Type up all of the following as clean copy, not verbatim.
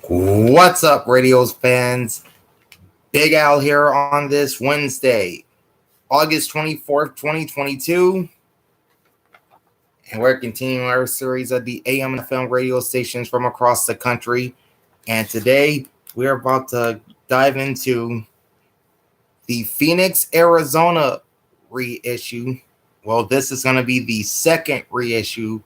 What's up, Radios fans? Big Al here on this Wednesday, August 24th, 2022. And we're continuing our series of the AM and FM radio stations from across the country. And today we're about to dive into the Phoenix, Arizona reissue. Well, this is going to be the second reissue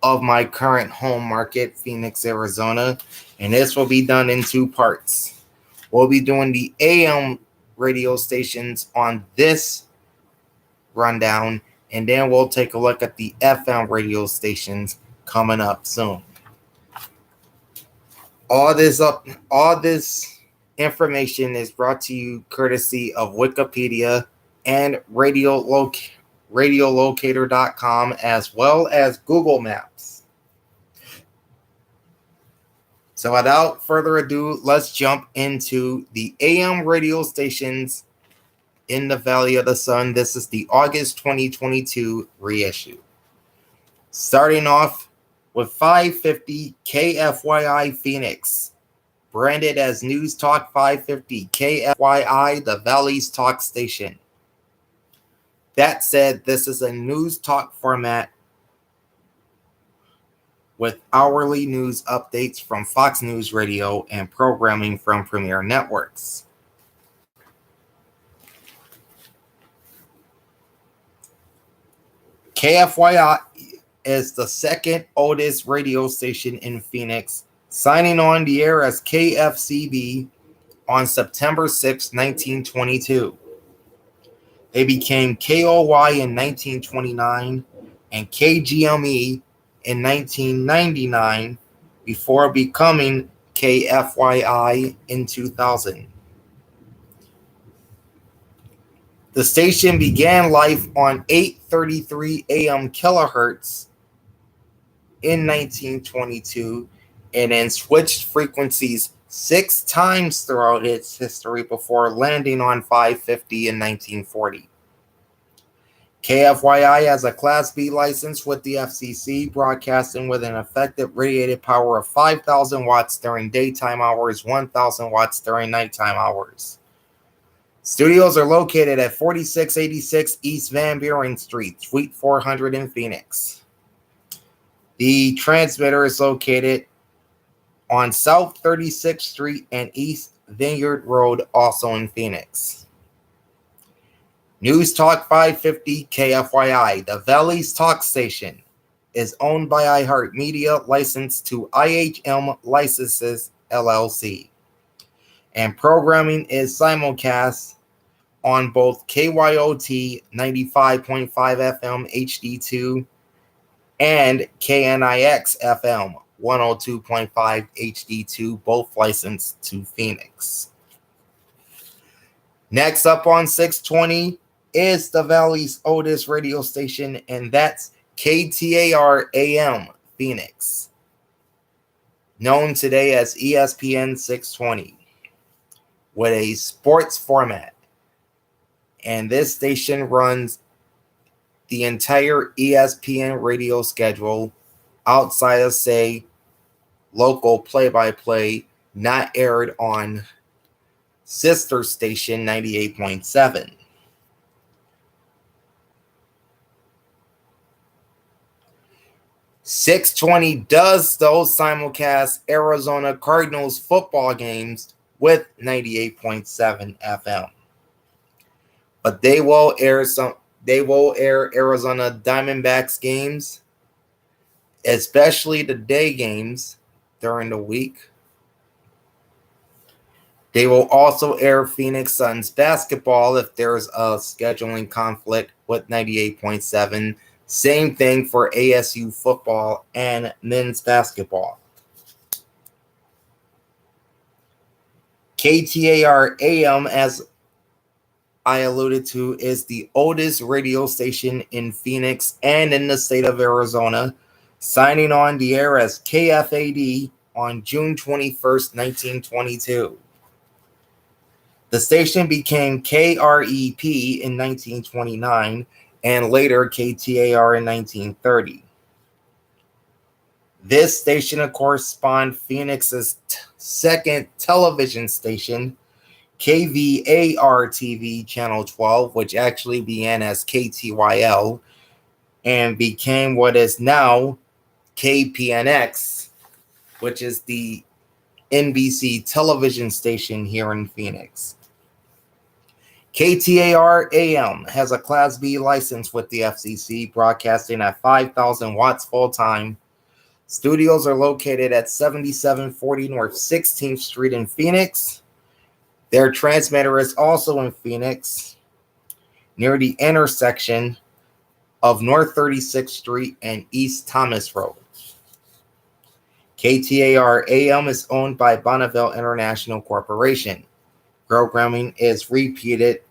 of my current home market, Phoenix, Arizona. And this will be done in two parts. We'll be doing the AM radio stations on this rundown, and then we'll take a look at the FM radio stations coming up soon. All this information is brought to you courtesy of Wikipedia and radiolocator.com, as well as Google Maps. So without further ado, let's jump into the AM radio stations in the Valley of the Sun. This is the August 2022 reissue. Starting off with 550 KFYI Phoenix, branded as News Talk 550 KFYI, the Valley's talk station. That said, this is a news talk format with hourly news updates from Fox News Radio and programming from Premier Networks. KFYI is the second oldest radio station in Phoenix, signing on the air as KFCB on September 6, 1922. They became KOY in 1929 and KGME in 1999 before becoming KFYI in 2000. The station began life on 833 AM kilohertz in 1922 and then switched frequencies 6 times throughout its history before landing on 550 in 1940. KFYI has a Class B license with the FCC, broadcasting with an effective radiated power of 5,000 watts during daytime hours, 1,000 watts during nighttime hours. Studios are located at 4686 East Van Buren Street, Suite 400 in Phoenix. The transmitter is located on South 36th Street and East Vineyard Road, also in Phoenix. News Talk 550 KFYI, the Valley's talk station, is owned by iHeartMedia, licensed to IHM Licenses, LLC. And programming is simulcast on both KYOT 95.5 FM HD2 and KNIX FM 102.5 HD2, both licensed to Phoenix. Next up on 620 is the Valley's oldest radio station, and that's KTAR AM Phoenix, known today as ESPN 620, with a sports format. And this station runs the entire ESPN radio schedule outside of, say, local play-by-play not aired on sister station 98.7. .620 does those simulcast Arizona Cardinals football games with 98.7 FM. But they will air Arizona Diamondbacks games, especially the day games during the week. They will also air Phoenix Suns basketball if there's a scheduling conflict with 98.7. Same thing for ASU football and men's basketball. KTAR AM, as I alluded to, is the oldest radio station in Phoenix and in the state of Arizona, signing on the air as KFAD on June 21st, 1922. The station became KREP in 1929 and later KTAR in 1930. This station, of course, spawned Phoenix's second television station, KVAR TV Channel 12, which actually began as KTYL and became what is now KPNX, which is the NBC television station here in Phoenix. KTAR AM has a Class B license with the FCC, broadcasting at 5,000 watts full-time. Studios are located at 7740 North 16th Street in Phoenix. Their transmitter is also in Phoenix, near the intersection of North 36th Street and East Thomas Road. KTAR AM is owned by Bonneville International Corporation. Programming is repeated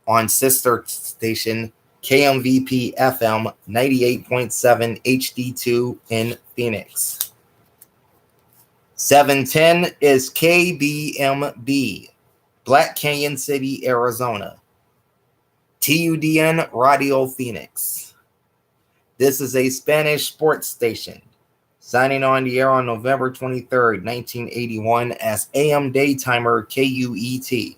on sister station KMVP FM 98.7 HD2 in Phoenix. 710 is KBMB, Black Canyon City, Arizona. TUDN Radio Phoenix. This is a Spanish sports station, signing on the air on November 23rd, 1981 as AM Daytimer KUET.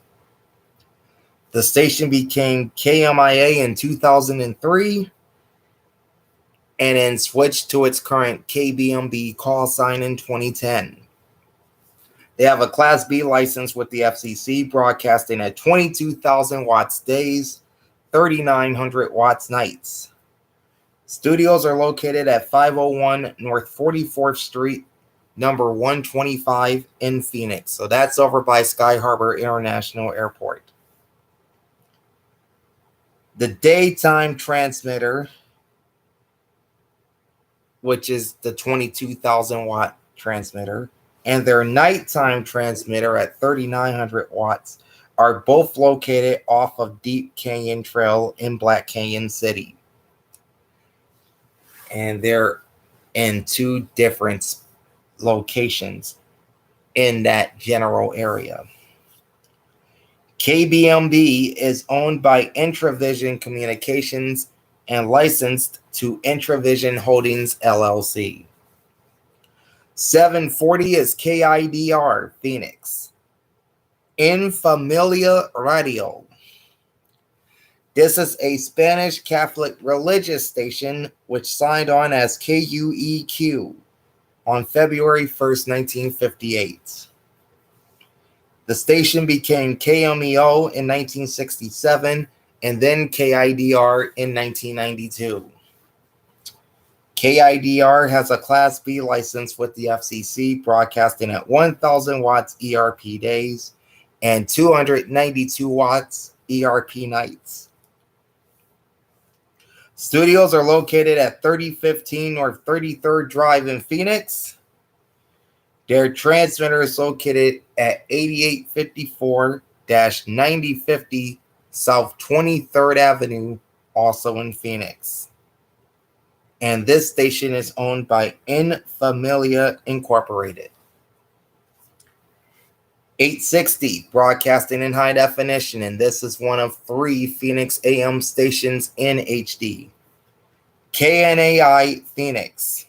The station became KMIA in 2003 and then switched to its current KBMB call sign in 2010. They have a Class B license with the FCC, broadcasting at 22,000 watts days, 3,900 watts nights. Studios are located at 501 North 44th Street, number 125 in Phoenix. So that's over by Sky Harbor International Airport. The daytime transmitter, which is the 22,000 watt transmitter, and their nighttime transmitter at 3,900 watts are both located off of Deep Canyon Trail in Black Canyon City. And they're in two different locations in that general area. KBMB is owned by Intravision Communications and licensed to Intravision Holdings, LLC. 740 is KIDR Phoenix. In Familia Radio. This is a Spanish Catholic religious station which signed on as KUEQ on February 1st, 1958. The station became KMEO in 1967 and then KIDR in 1992. KIDR has a Class B license with the FCC, broadcasting at 1,000 watts ERP days and 292 watts ERP nights. Studios are located at 3015 North 33rd Drive in Phoenix. Their transmitter is located at 8854-9050 South 23rd Avenue, also in Phoenix. And this station is owned by In Familia Incorporated. 860, broadcasting in high definition, and this is one of 3 Phoenix AM stations in HD. KNAI Phoenix.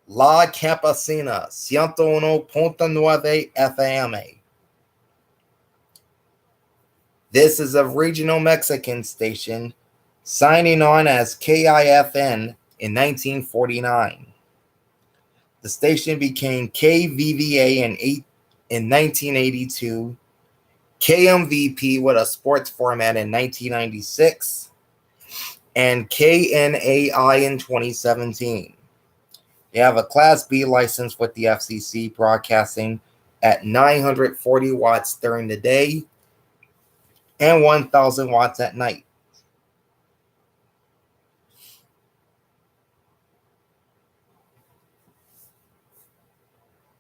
La Campesina, 101.9 FM. This is a regional Mexican station, signing on as KIFN in 1949. The station became KVVA in 1982, KMVP with a sports format in 1996, and KNAI in 2017. They have a Class B license with the FCC, broadcasting at 940 watts during the day and 1,000 watts at night.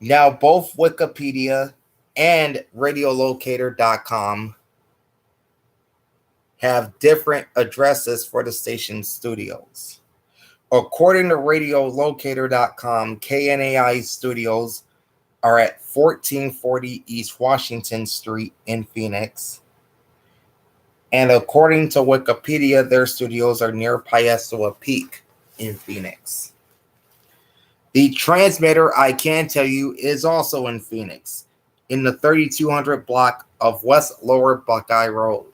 Now, both Wikipedia and Radiolocator.com have different addresses for the station's studios. According to Radiolocator.com, KNAI studios are at 1440 East Washington Street in Phoenix. And according to Wikipedia, their studios are near Piestewa Peak in Phoenix. The transmitter, I can tell you, is also in Phoenix, in the 3200 block of West Lower Buckeye Road.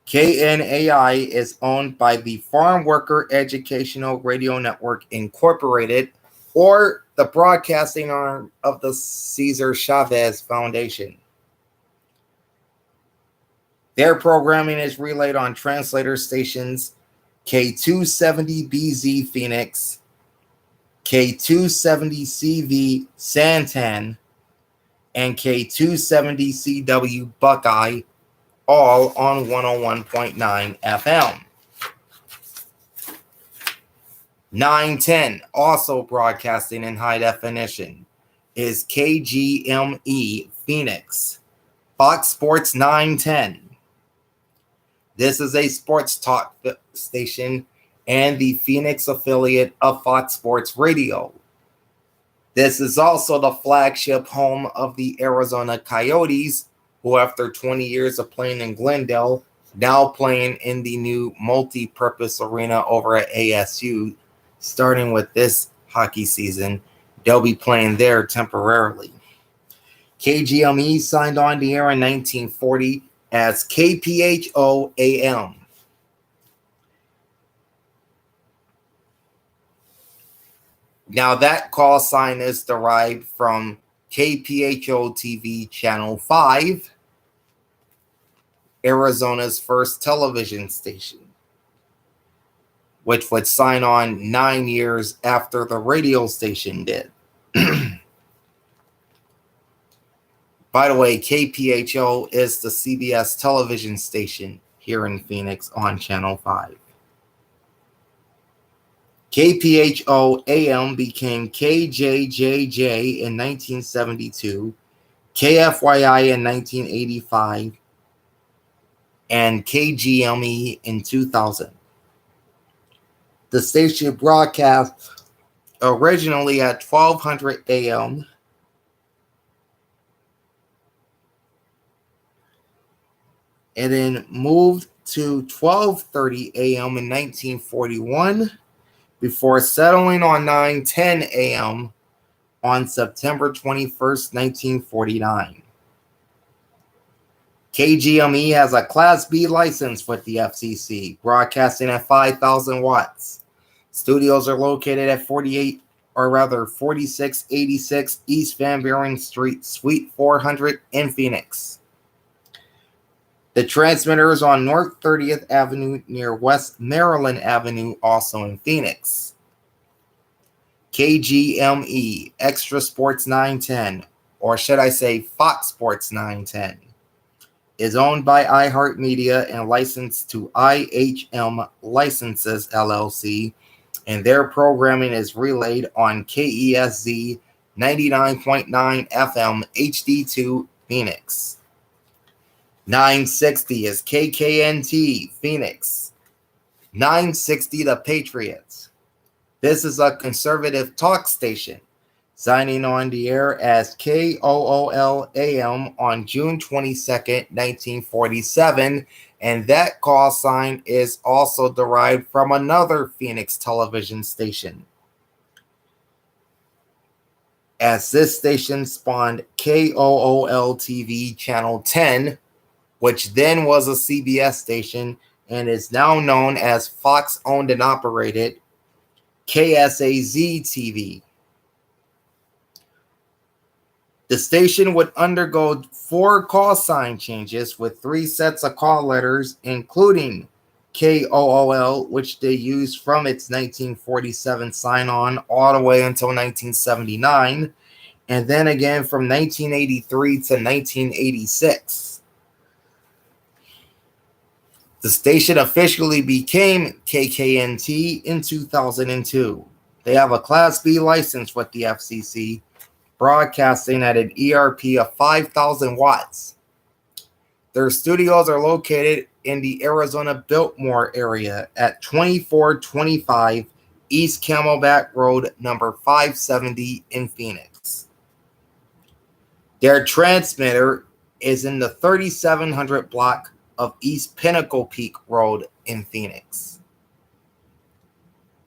KNAI is owned by the Farm Worker Educational Radio Network Incorporated, or the broadcasting arm of the Cesar Chavez Foundation. Their programming is relayed on translator stations K270BZ Phoenix, K270CV Santan, and K270CW Buckeye, all on 101.9 FM. 910, also broadcasting in high definition, is KGME Phoenix, Fox Sports 910. This is a sports talk station and the Phoenix affiliate of Fox Sports Radio. This is also the flagship home of the Arizona Coyotes, who after 20 years of playing in Glendale, now playing in the new multi-purpose arena over at ASU. Starting with this hockey season, they'll be playing there temporarily. KGME signed on the air in 1940 as KPHO AM. Now that call sign is derived from KPHO TV Channel 5, Arizona's first television station, which would sign on 9 years after the radio station did. By the way, KPHO is the CBS television station here in Phoenix on Channel 5. KPHO AM became KJJJ in 1972, KFYI in 1985, and KGME in 2000. The station broadcast originally at 1200 AM and then moved to 12:30 AM in 1941 before settling on 9:10 AM on September 21st, 1949. KGME has a Class B license with the FCC, broadcasting at 5,000 watts. Studios are located at 4686 East Van Buren Street, Suite 400 in Phoenix. The transmitter is on North 30th Avenue near West Maryland Avenue, also in Phoenix. KGME, Extra Sports 910, or should I say Fox Sports 910, is owned by iHeartMedia and licensed to IHM Licenses, LLC, and their programming is relayed on KESZ 99.9 FM HD2 Phoenix. 960 is KKNT Phoenix. 960 The Patriots. This is a conservative talk station, signing on the air as KOOL AM on June 22nd, 1947, and that call sign is also derived from another Phoenix television station, as this station spawned KOOL TV Channel 10, which then was a CBS station and is now known as Fox owned and operated KSAZ TV. The station would undergo 4 call sign changes with 3 sets of call letters, including KOOL, which they used from its 1947 sign-on all the way until 1979, and then again from 1983 to 1986. The station officially became KKNT in 2002. They have a Class B license with the FCC, broadcasting at an ERP of 5,000 watts. Their studios are located in the Arizona Biltmore area at 2425 East Camelback Road, number 570 in Phoenix. Their transmitter is in the 3700 block of East Pinnacle Peak Road in Phoenix.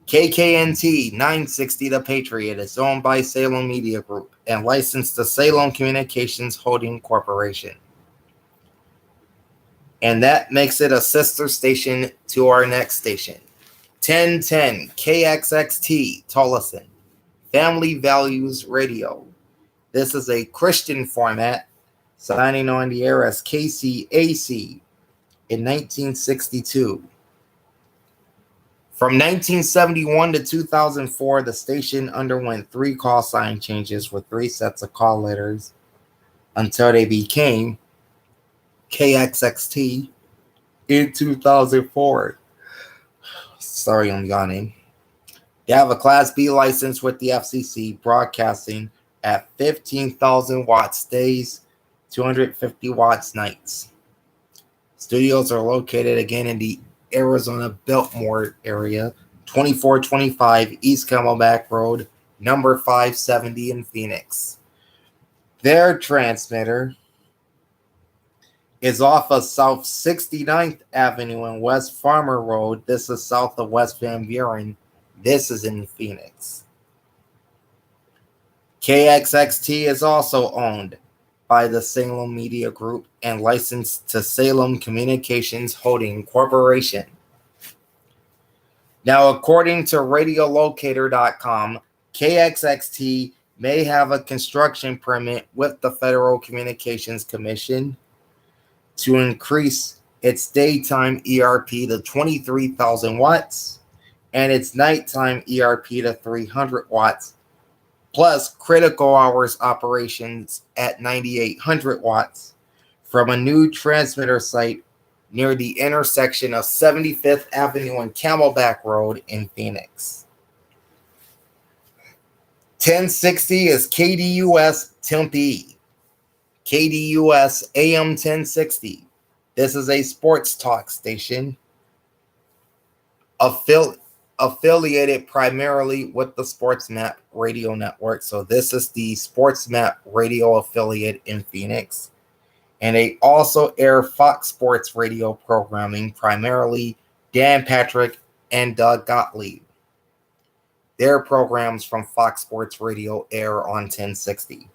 KKNT 960 The Patriot is owned by Salem Media Group and licensed to Salem Communications Holding Corporation. And that makes it a sister station to our next station. 1010 KXXT Tolleson, Family Values Radio. This is a Christian format, signing on the air as KCAC in 1962. From 1971 to 2004, the station underwent 3 call sign changes with 3 sets of call letters until they became KXXT in 2004. Sorry, I'm yawning. They have a Class B license with the FCC, broadcasting at 15,000 watts days, 250 watts nights. Studios are located again in the Arizona Biltmore area, 2425 East Camelback Road, number 570 in Phoenix. Their transmitter is off of South 69th Avenue and West Farmer Road. This is south of West Van Buren. This is in Phoenix. KXXT is also owned by the Salem Media Group and licensed to Salem Communications Holding Corporation. Now, according to Radiolocator.com, KXXT may have a construction permit with the Federal Communications Commission to increase its daytime ERP to 23,000 watts and its nighttime ERP to 300 watts, plus critical hours operations at 9,800 watts from a new transmitter site near the intersection of 75th Avenue and Camelback Road in Phoenix. 1060 is KDUS Tempe. KDUS AM 1060. This is a sports talk station affiliated primarily with the SportsMap radio network. So this is the SportsMap radio affiliate in Phoenix. And they also air Fox Sports radio programming, primarily Dan Patrick and Doug Gottlieb. Their programs from Fox Sports Radio air on 1060.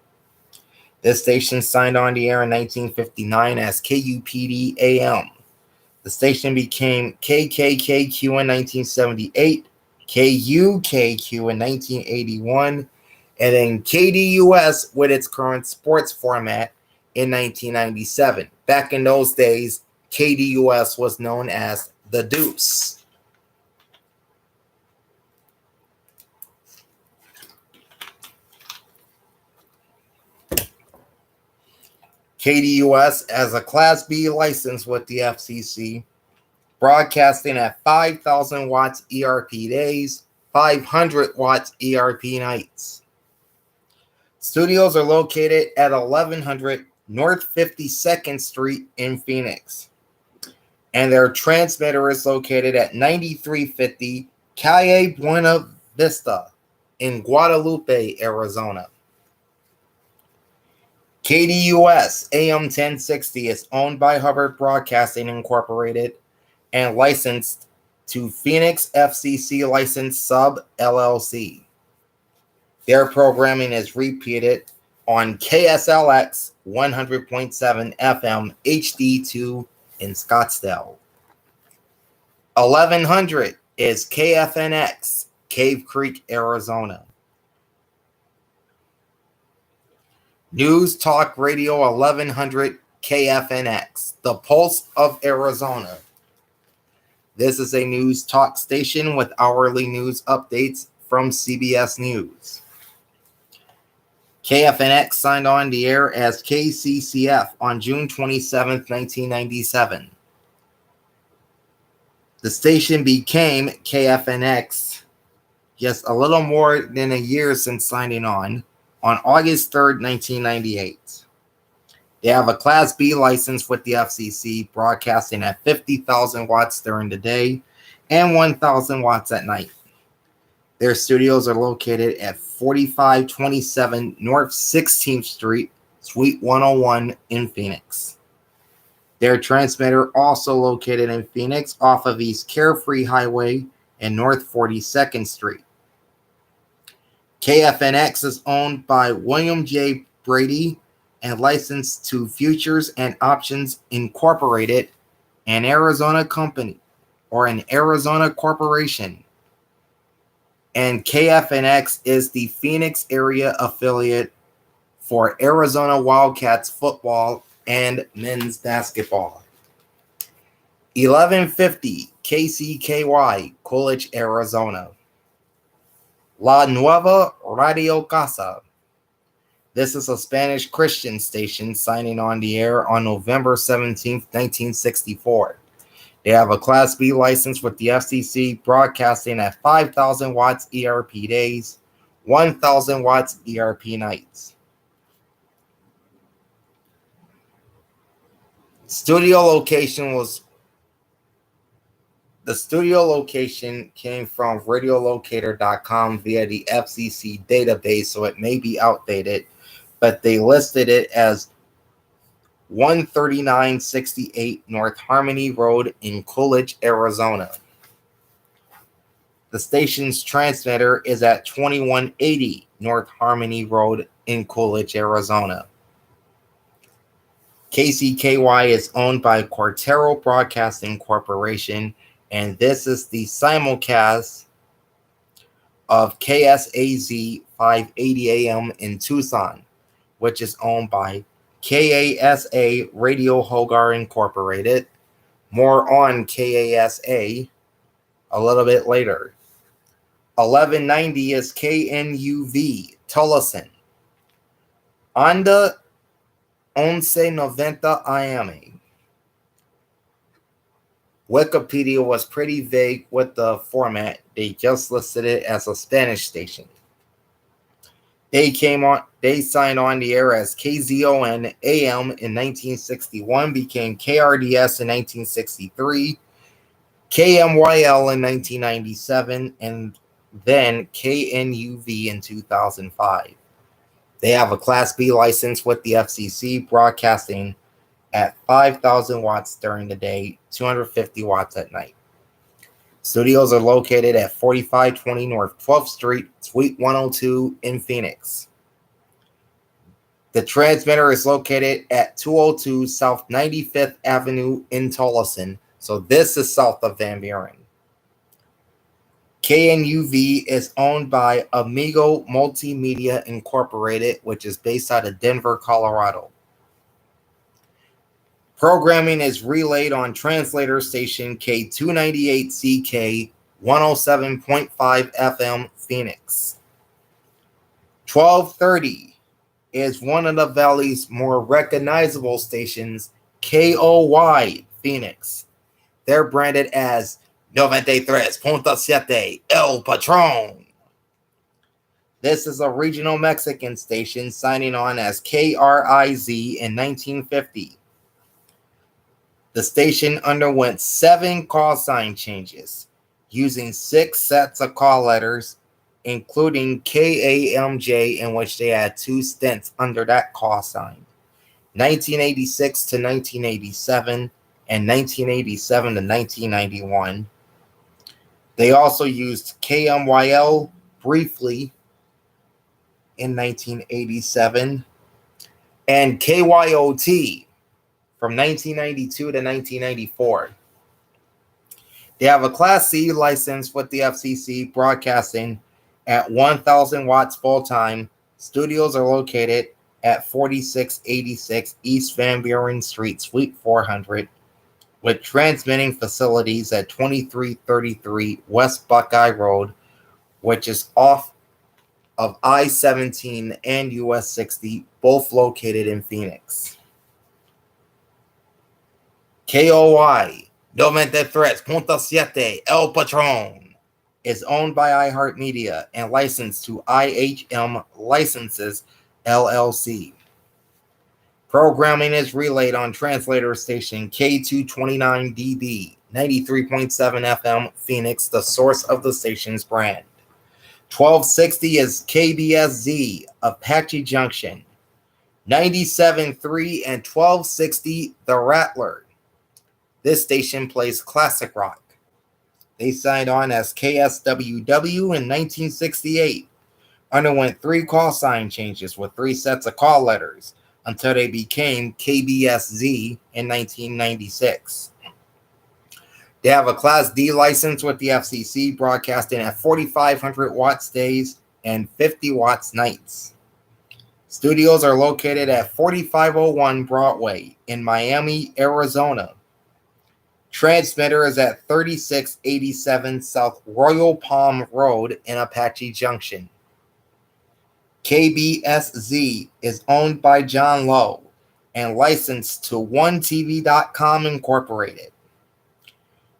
This station signed on the air in 1959 as KUPD AM. The station became KKKQ in 1978, KUKQ in 1981, and then KDUS with its current sports format in 1997. Back in those days, KDUS was known as The Deuce. KDUS has a Class B license with the FCC, broadcasting at 5,000 watts ERP days, 500 watts ERP nights. Studios are located at 1100 North 52nd Street in Phoenix. And their transmitter is located at 9350 Calle Buena Vista in Guadalupe, Arizona. KDUS AM 1060 is owned by Hubbard Broadcasting Incorporated and licensed to Phoenix FCC Licensed Sub LLC. Their programming is repeated on KSLX 100.7 FM HD2 in Scottsdale. 1100 is KFNX, Cave Creek, Arizona. News Talk Radio 1100 KFNX, the Pulse of Arizona. This is a news talk station with hourly news updates from CBS News. KFNX signed on the air as KCCF on June 27, 1997. The station became KFNX just a little more than a year since signing on August 3rd, 1998. They have a Class B license with the FCC, broadcasting at 50,000 watts during the day and 1,000 watts at night. Their studios are located at 4527 North 16th Street, Suite 101 in Phoenix. Their transmitter also located in Phoenix off of East Carefree Highway and North 42nd Street. KFNX is owned by William J. Brady and licensed to Futures and Options Incorporated, an Arizona company or an Arizona corporation. And KFNX is the Phoenix area affiliate for Arizona Wildcats football and men's basketball. 1150 KCKY, Coolidge, Arizona. La Nueva Radio Casa. This is a Spanish Christian station signing on the air on November 17th, 1964. They have a Class B license with the FCC, broadcasting at 5,000 watts ERP days, 1,000 watts ERP nights. The studio location came from radiolocator.com via the FCC database, so it may be outdated, but they listed it as 13968 North Harmony Road in Coolidge, Arizona. The station's transmitter is at 2180 North Harmony Road in Coolidge, Arizona. KCKY is owned by Cortero Broadcasting Corporation, and this is the simulcast of KSAZ 580 AM in Tucson, which is owned by KASA Radio Hogar Incorporated. More on KASA a little bit later. 1190 is KNUV Tolleson. Onda 1190 AM. Wikipedia was pretty vague with the format. They just listed it as a Spanish station. They signed on the air as KZON AM in 1961, became KRDS in 1963, KMYL in 1997, and then KNUV in 2005. They have a Class B license with the FCC, broadcasting at 5,000 watts during the day, 250 watts at night. Studios are located at 4520 North 12th Street, Suite 102 in Phoenix. The transmitter is located at 202 South 95th Avenue in Tolleson, so this is south of Van Buren. KNUV is owned by Amigo Multimedia Incorporated, which is based out of Denver, Colorado. Programming is relayed on translator station K298CK 107.5 FM Phoenix. 1230 is one of the Valley's more recognizable stations, KOY Phoenix. They're branded as 93.7 El Patron. This is a regional Mexican station signing on as KRIZ in 1950. The station underwent 7 call sign changes, using 6 sets of call letters, including KAMJ, in which they had 2 stints under that call sign, 1986 to 1987 and 1987 to 1991. They also used KMYL briefly in 1987 and KYOT from 1992 to 1994. They have a Class C license with the FCC, broadcasting at 1,000 watts full-time. Studios are located at 4686 East Van Buren Street, Suite 400, with transmitting facilities at 2333 West Buckeye Road, which is off of I-17 and US 60, both located in Phoenix. KOY 93.7 El Patron is owned by iHeartMedia and licensed to IHM Licenses LLC. Programming is relayed on translator station K229DB 93.7 FM Phoenix, the source of the station's brand. 1260 is KBSZ Apache Junction. 97.3 and 1260 The Rattler. This station plays classic rock. They signed on as KSWW in 1968, underwent 3 call sign changes with 3 sets of call letters until they became KBSZ in 1996. They have a Class D license with the FCC, broadcasting at 4,500 watts days and 50 watts nights. Studios are located at 4501 Broadway in Miami, Arizona. Transmitter is at 3687 South Royal Palm Road in Apache Junction. KBSZ is owned by John Lowe and licensed to OneTV.com Incorporated.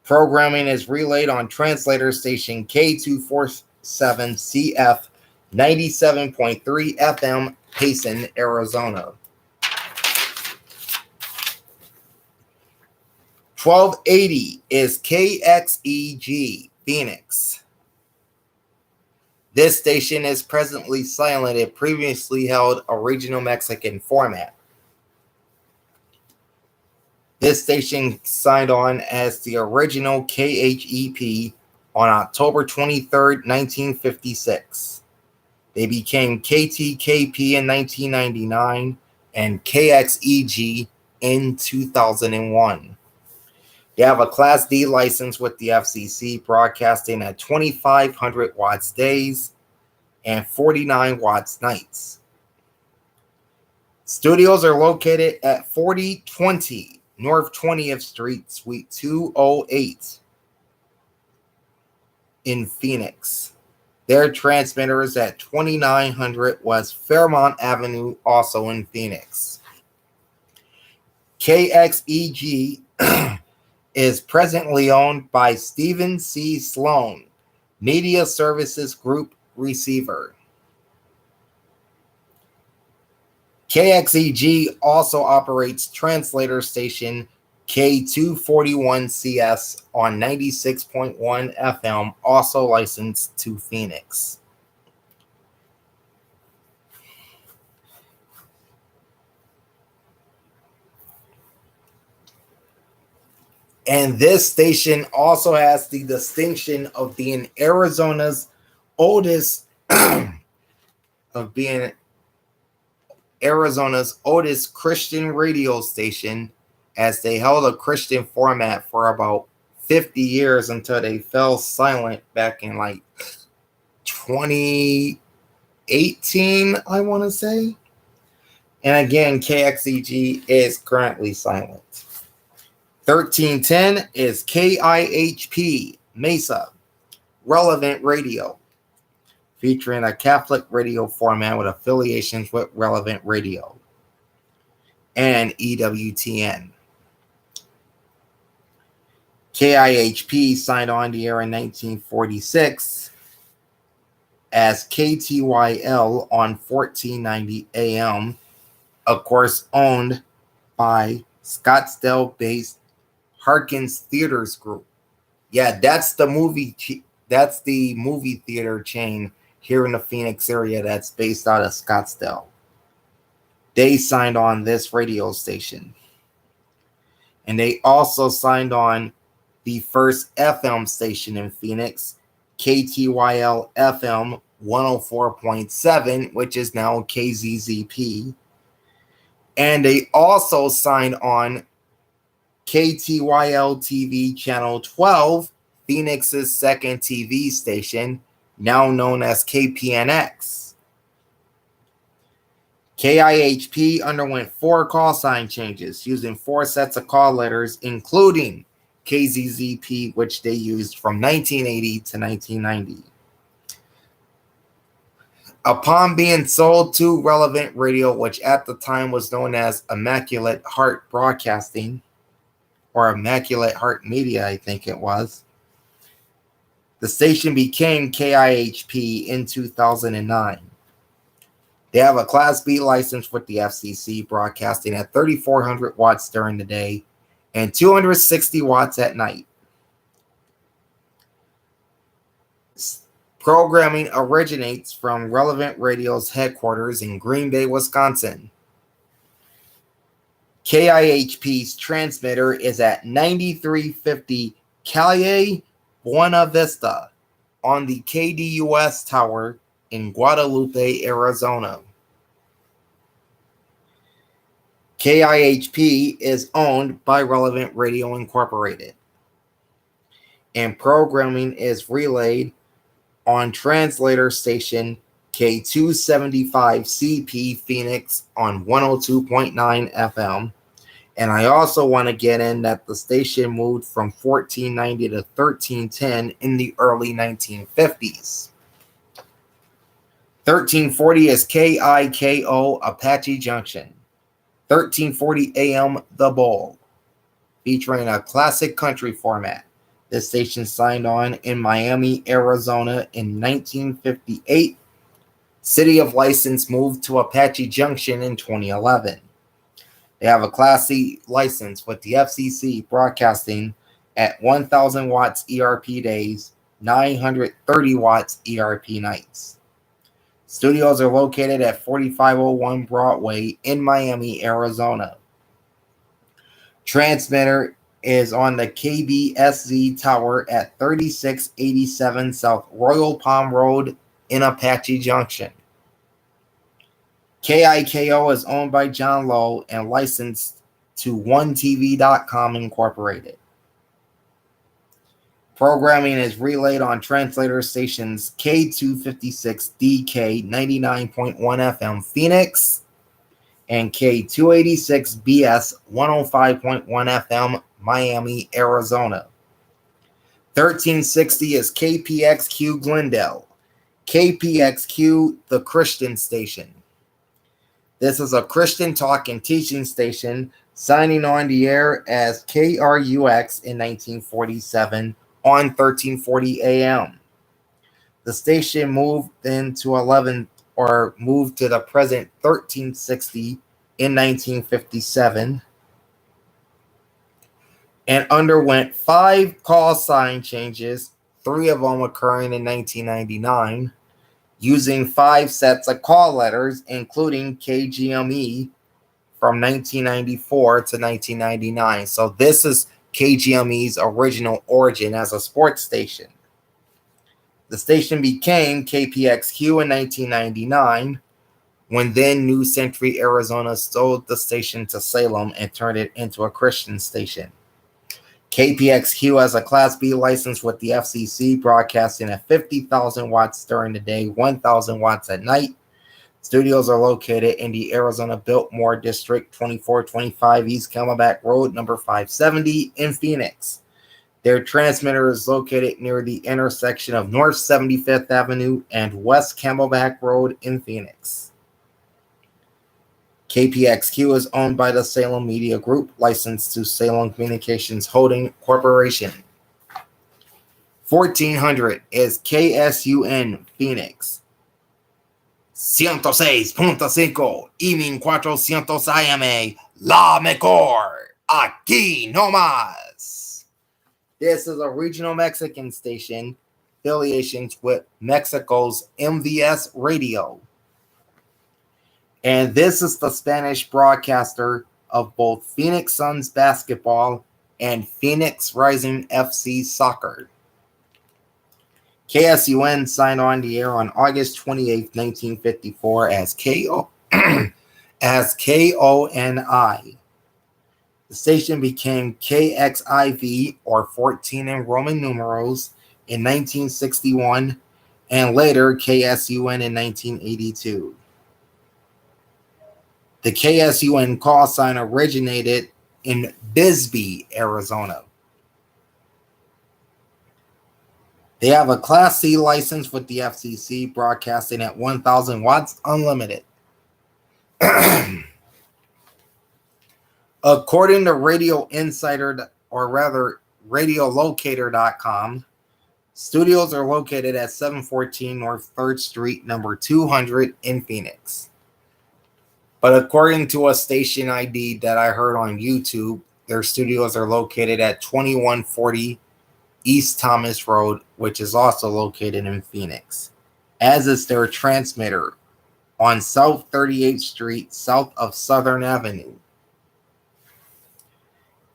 Programming is relayed on translator station K247CF 97.3 FM, Payson, Arizona. 1280 is KXEG, Phoenix. This station is presently silent. It previously held a regional Mexican format. This station signed on as the original KHEP on October 23, 1956. They became KTKP in 1999 and KXEG in 2001. They have a Class D license with the FCC, broadcasting at 2,500 watts days and 49 watts nights. Studios are located at 4020 North 20th Street, Suite 208 in Phoenix. Their transmitter is at 2900 West Fairmont Avenue, also in Phoenix. KXEG is presently owned by Stephen C. Sloan, Media Services Group receiver. KXEG also operates translator station K241CS on 96.1 FM, also licensed to Phoenix. And this station also has the distinction of being Arizona's oldest Christian radio station, as they held a Christian format for about 50 years until they fell silent back in like 2018, I want to say. And again, KXEG is currently silent. 1310 is KIHP Mesa, Relevant Radio, featuring a Catholic radio format with affiliations with Relevant Radio and EWTN. KIHP signed on the air in 1946 as KTYL on 1490 AM, of course owned by Scottsdale-based Harkins Theaters Group. Yeah, that's the movie theater chain here in the Phoenix area that's based out of Scottsdale. They signed on this radio station. And they also signed on the first FM station in Phoenix, KTYL FM 104.7, which is now KZZP. And they also signed on KTYL TV Channel 12, Phoenix's second TV station, now known as KPNX. KIHP underwent 4 call sign changes using 4 sets of call letters, including KZZP, which they used from 1980 to 1990. Upon being sold to Relevant Radio, which at the time was known as Immaculate Heart Broadcasting, or Immaculate Heart Media, I think it was, the station became KIHP in 2009. They have a Class B license with the FCC, broadcasting at 3,400 watts during the day and 260 watts at night. Programming originates from Relevant Radio's headquarters in Green Bay, Wisconsin. KIHP's transmitter is at 9350 Calais Buena Vista on the KDUS Tower in Guadalupe, Arizona. KIHP is owned by Relevant Radio Incorporated, and programming is relayed on translator station K275CP Phoenix on 102.9 FM. And I also want to get in that the station moved from 1490 to 1310 in the early 1950s. 1340 is KIKO Apache Junction. 1340 AM The Bowl, featuring a classic country format. This station signed on in Miami, Arizona in 1958. City of license moved to Apache Junction in 2011. They have a Class C license with the FCC broadcasting at 1,000 watts ERP days, 930 watts ERP nights. Studios are located at 4501 Broadway in Miami, Arizona. Transmitter is on the KBSZ Tower at 3687 South Royal Palm Road in Apache Junction. KIKO is owned by John Lowe and licensed to OneTV.com Incorporated. Programming is relayed on translator stations K256DK 99.1 FM Phoenix and K286BS 105.1 FM Miami, Arizona. 1360 is KPXQ Glendale. KPXQ, the Christian station. This is a Christian talk and teaching station signing on the air as KRUX in 1947 on 1340 AM. The station moved to the present 1360 in 1957 and underwent 5 call sign changes, 3 of them occurring in 1999, using 5 sets of call letters, including KGME from 1994 to 1999. So this is KGME's original origin as a sports station. The station became KPXQ in 1999 when then New Century Arizona sold the station to Salem and turned it into a Christian station. KPXQ has a Class B license with the FCC, broadcasting at 50,000 watts during the day, 1,000 watts at night. Studios are located in the Arizona Biltmore District, 2425 East Camelback Road, number 570 in Phoenix. Their transmitter is located near the intersection of North 75th Avenue and West Camelback Road in Phoenix. KPXQ is owned by the Salem Media Group, licensed to Salem Communications Holding Corporation. 1400 is KSUN Phoenix. 106.5 y 1400 AM, La Mejor, aquí no más. This is a regional Mexican station, affiliations with Mexico's MVS Radio. And this is the Spanish broadcaster of both Phoenix Suns basketball and Phoenix Rising FC soccer. KSUN signed on the air on August 28, 1954 as KONI. The station became KXIV, or 14 in Roman numerals, in 1961, and later KSUN in 1982. The KSUN call sign originated in Bisbee, Arizona. They have a Class C license with the FCC, broadcasting at 1,000 watts unlimited. According to Radio Insider, or rather Radiolocator.com, studios are located at 714 North 3rd Street, number 200 in Phoenix. But according to a station ID that I heard on YouTube, their studios are located at 2140 East Thomas Road, which is also located in Phoenix, as is their transmitter on South 38th Street, south of Southern Avenue.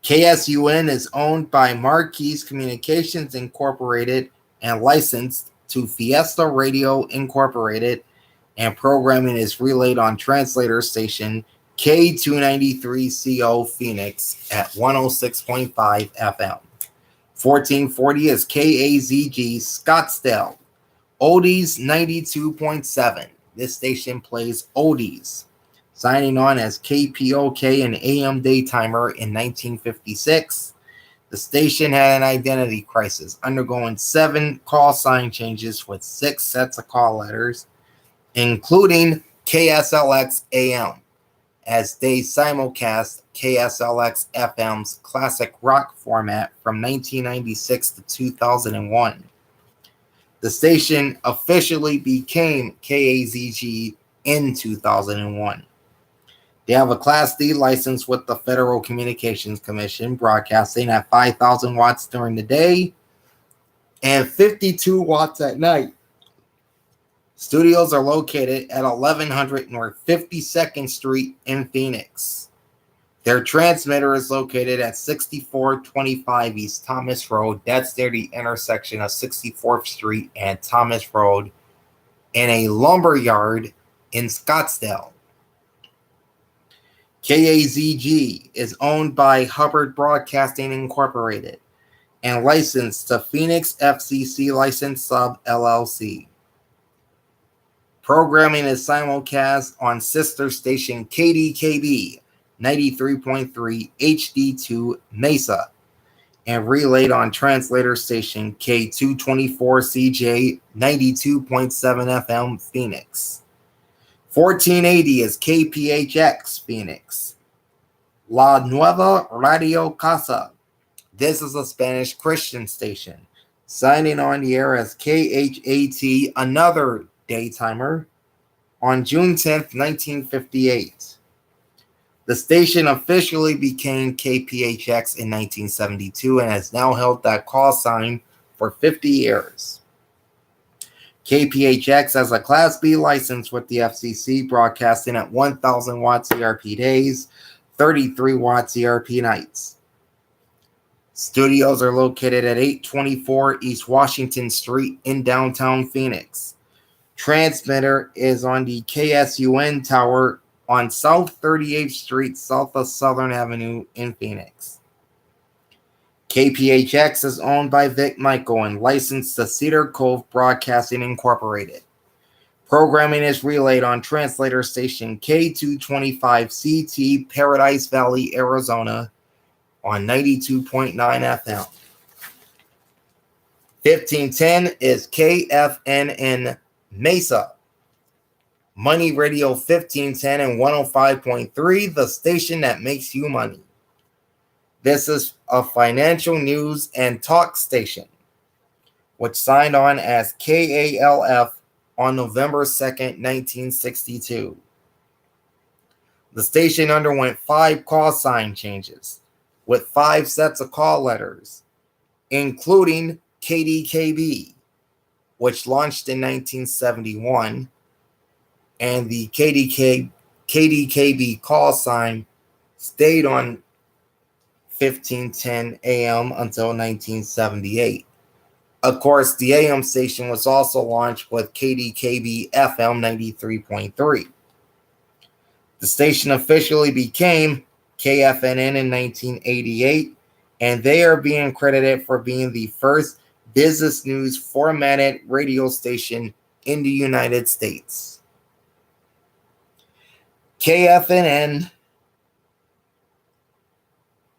KSUN is owned by Marquise Communications Incorporated and licensed to Fiesta Radio Incorporated, and programming is relayed on translator station K293CO Phoenix at 106.5 FM. 1440 is KAZG Scottsdale, Oldies 92.7. This station plays oldies. Signing on as KPOK, an AM daytimer in 1956. The station had an identity crisis, undergoing 7 call sign changes with 6 sets of call letters, including KSLX AM, as they simulcast KSLX FM's classic rock format from 1996 to 2001. The station officially became KAZG in 2001. They have a Class D license with the Federal Communications Commission, broadcasting at 5,000 watts during the day and 52 watts at night. Studios are located at 1100 North 52nd Street in Phoenix. Their transmitter is located at 6425 East Thomas Road. That's near the intersection of 64th Street and Thomas Road, in a lumber yard in Scottsdale. KAZG is owned by Hubbard Broadcasting Incorporated and licensed to Phoenix FCC License Sub LLC. Programming is simulcast on sister station KDKB 93.3 HD2 Mesa and relayed on translator station K224CJ 92.7 FM Phoenix. 1480 is KPHX Phoenix, La Nueva Radio Casa. This is a Spanish Christian station, signing on the air as KHAT, another daytimer, on June 10th, 1958. The station officially became KPHX in 1972 and has now held that call sign for 50 years. KPHX has a Class B license with the FCC, broadcasting at 1,000 watts ERP days, 33 watts ERP nights. Studios are located at 824 East Washington Street in downtown Phoenix. Transmitter is on the KSUN Tower on South 38th Street, south of Southern Avenue in Phoenix. KPHX is owned by Vic Michael and licensed to Cedar Cove Broadcasting Incorporated. Programming is relayed on translator station K225CT Paradise Valley, Arizona on 92.9 FM. 1510 is KFNN Mesa. Money Radio 1510 and 105.3, the station that makes you money. This is a financial news and talk station, which signed on as KALF on November 2nd, 1962. The station underwent 5 call sign changes with 5 sets of call letters, including KDKB, which launched in 1971, and the KDKB call sign stayed on 1510 AM until 1978. Of course, the AM station was also launched with KDKB FM 93.3. The station officially became KFNN in 1988, and they are being credited for being the first business news formatted radio station in the United States. KFNN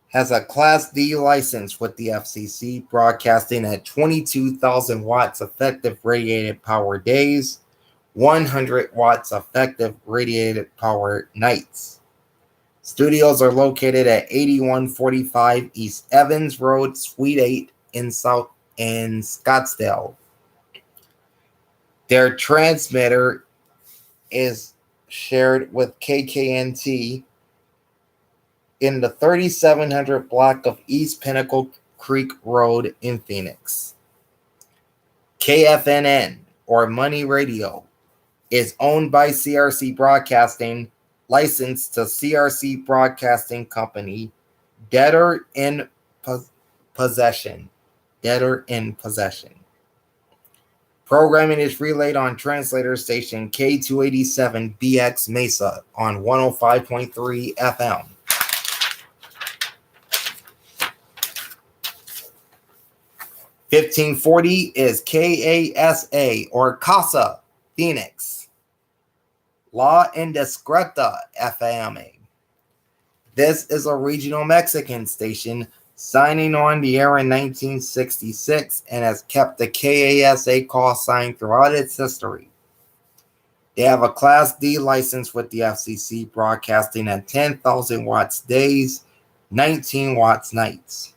has a Class D license with the FCC, broadcasting at 22,000 watts effective radiated power days, 100 watts effective radiated power nights. Studios are located at 8145 East Evans Road, Suite 8 in Scottsdale. Their transmitter is shared with KKNT in the 3700 block of East Pinnacle Creek Road in Phoenix. KFNN, or Money Radio, is owned by CRC Broadcasting, licensed to CRC Broadcasting Company, Debtor in Possession. Debtor in Possession. Programming is relayed on translator station K287BX Mesa on 105.3 FM. $15.40 is KASA or Casa Phoenix. La Indiscreta FM. This is a regional Mexican station signing on the air in 1966 and has kept the KASA call sign throughout its history. They have a Class D license with the FCC, broadcasting at 10,000 watts days, 19 watts nights.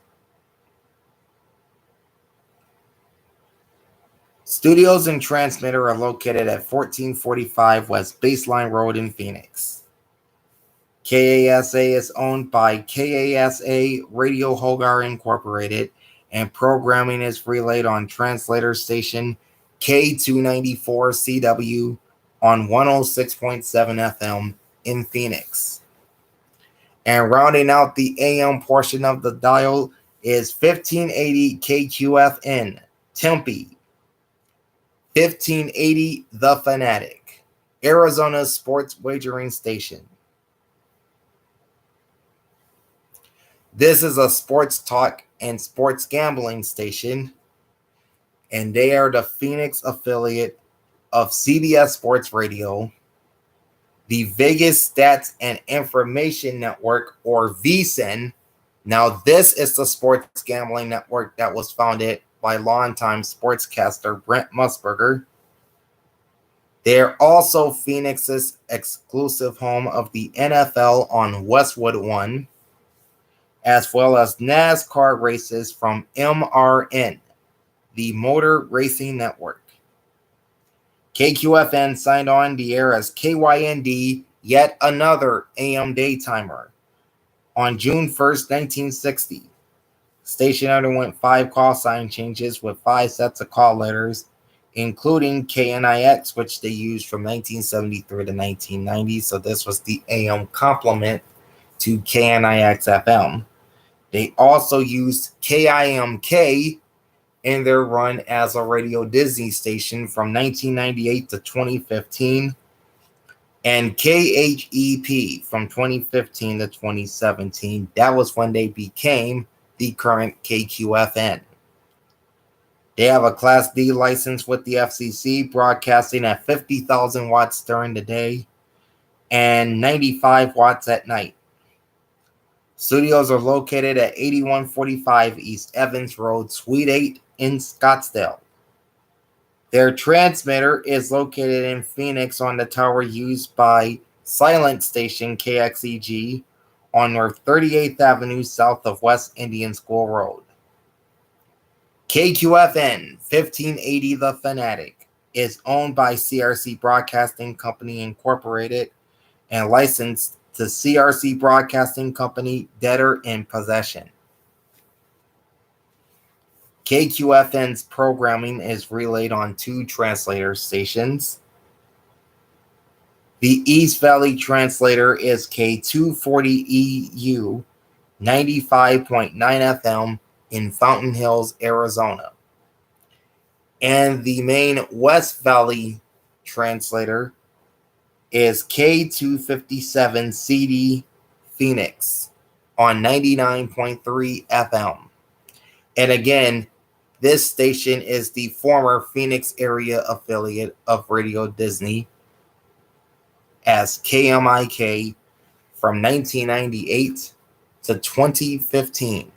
Studios and transmitter are located at 1445 West Baseline Road in Phoenix. KASA is owned by KASA Radio Hogar Incorporated, and programming is relayed on translator station K294CW on 106.7 FM in Phoenix. And rounding out the AM portion of the dial is 1580 KQFN, Tempe. 1580 The Fanatic, Arizona's sports wagering station. This is a sports talk and sports gambling station, and they are the Phoenix affiliate of CBS Sports Radio, the Vegas Stats and Information Network, or VSIN. Now, this is the sports gambling network that was founded by longtime sportscaster Brent Musburger. They are also Phoenix's exclusive home of the NFL on Westwood One, as well as NASCAR races from MRN, the Motor Racing Network. KQFN signed on the air as KYND, yet another AM daytimer, on June 1st, 1960. Station underwent 5 call sign changes with 5 sets of call letters, including KNIX, which they used from 1973 to 1990. So this was the AM complement to KNIX FM. They also used KIMK in their run as a Radio Disney station from 1998 to 2015, and KHEP from 2015 to 2017. That was when they became the current KQFN. They have a Class D license with the FCC, broadcasting at 50,000 watts during the day and 95 watts at night. Studios are located at 8145 East Evans Road, Suite 8 in Scottsdale. Their transmitter is located in Phoenix on the tower used by Silent Station KXEG on North 38th Avenue south of West Indian School Road. KQFN 1580 The Fanatic is owned by CRC Broadcasting Company Incorporated and licensed to CRC Broadcasting Company, Debtor in Possession. KQFN's programming is relayed on 2 translator stations. The East Valley translator is K240EU 95.9 FM in Fountain Hills, Arizona. And the main West Valley translator is K257CD Phoenix on 99.3 FM. And again, this station is the former Phoenix area affiliate of Radio Disney as KMIK from 1998 to 2015.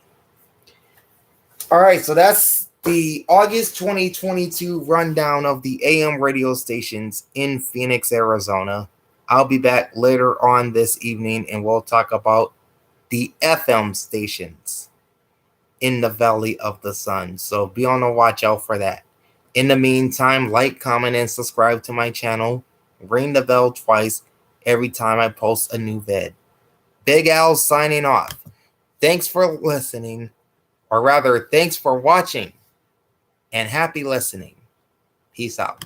All right, so that's the August 2022 rundown of the AM radio stations in Phoenix, Arizona. I'll be back later on this evening and we'll talk about the FM stations in the Valley of the Sun. So be on the watch out for that. In the meantime, like, comment, and subscribe to my channel. Ring the bell twice every time I post a new vid. Big Al signing off. Thanks for listening, or rather, thanks for watching, and happy listening. Peace out.